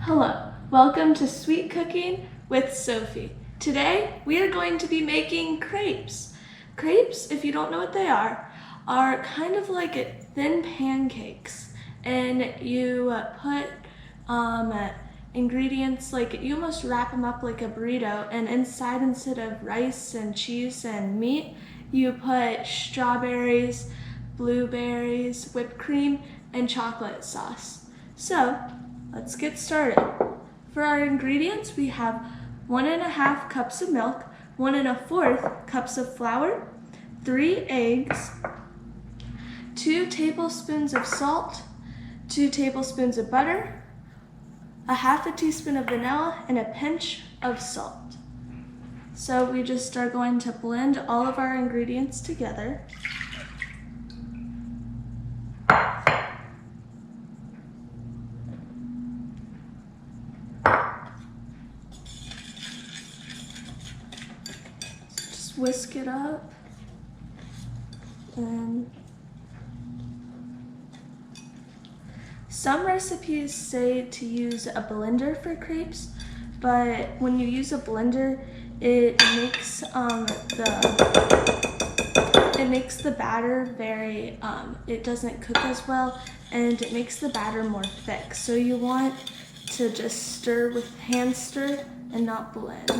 Hello, welcome to Sweet Cooking with Sophie. Today we are going to be making crepes. Crepes, if you don't know what they are kind of like thin pancakes, and you put ingredients, like you almost wrap them up like a burrito, and inside, instead of rice and cheese and meat, you put strawberries, blueberries, whipped cream, and chocolate sauce. So let's get started. For our ingredients, we have 1.5 cups of milk, 1 1/4 cups of flour, 3 eggs, 2 tablespoons of salt, 2 tablespoons of butter, 1/2 teaspoon of vanilla, and a pinch of salt. So we just are going to blend all of our ingredients together. Whisk it up, and some recipes say to use a blender for crepes, but when you use a blender, it makes the batter very it doesn't cook as well, and it makes the batter more thick. So you want to just stir with hand stir and not blend.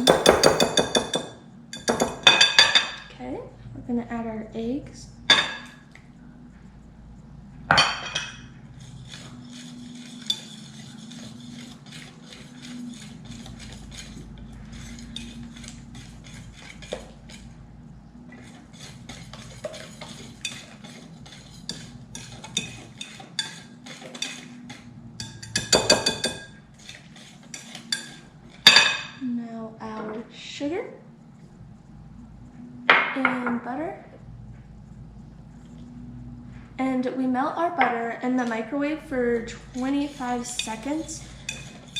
Okay, we're going to add our eggs. Now our sugar and butter, and we melt our butter in the microwave for 25 seconds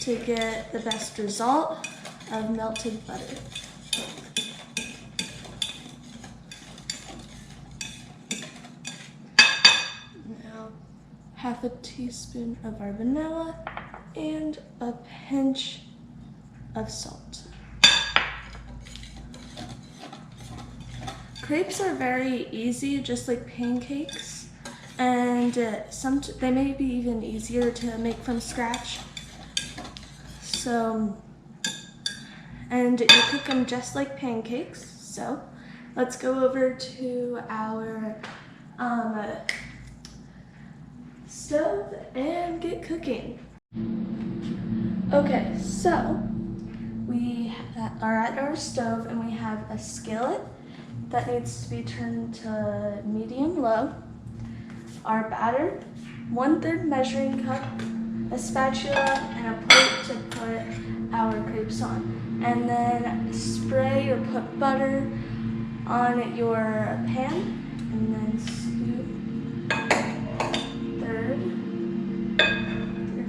to get the best result of melted butter. Now 1/2 teaspoon of our vanilla and a pinch of salt. Crepes are very easy, just like pancakes, and they may be even easier to make from scratch. So, and you cook them just like pancakes. So, let's go over to our stove and get cooking. Okay, so we are at our stove, and we have a skillet that needs to be turned to medium-low, our batter, 1/3 measuring cup, a spatula, and a plate to put our crepes on. And then spray or put butter on your pan, and then scoop your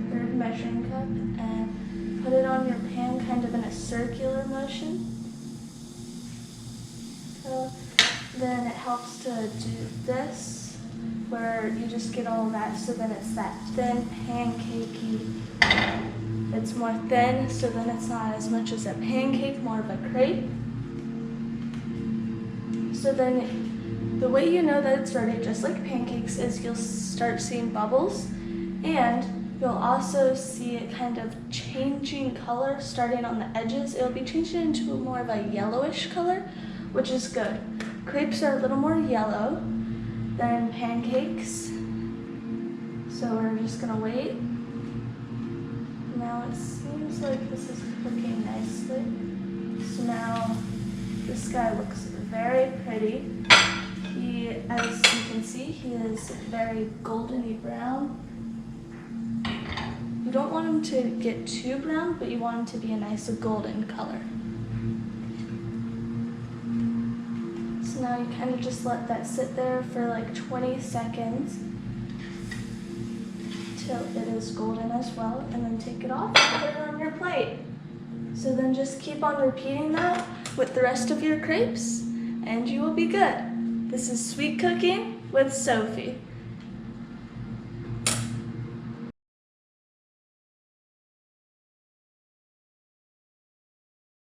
third measuring cup, and put it on your pan kind of in a circular motion. So then it helps to do this, where you just get all of that, so then it's that thin pancakey. It's more thin, so then it's not as much as a pancake, more of a crepe. So then the way you know that it's ready, just like pancakes, is you'll start seeing bubbles, and you'll also see it kind of changing color starting on the edges. It'll be changing into more of a yellowish color, which is good. Crepes are a little more yellow than pancakes, so we're just gonna wait. Now it seems like this is cooking nicely. So now this guy looks very pretty. As you can see, he is very goldeny brown. You don't want him to get too brown, but you want him to be a nice golden color. So now you kind of just let that sit there for like 20 seconds till it is golden as well, and then take it off and put it on your plate. So then just keep on repeating that with the rest of your crepes, and you will be good. This is Sweet Cooking with Sophie.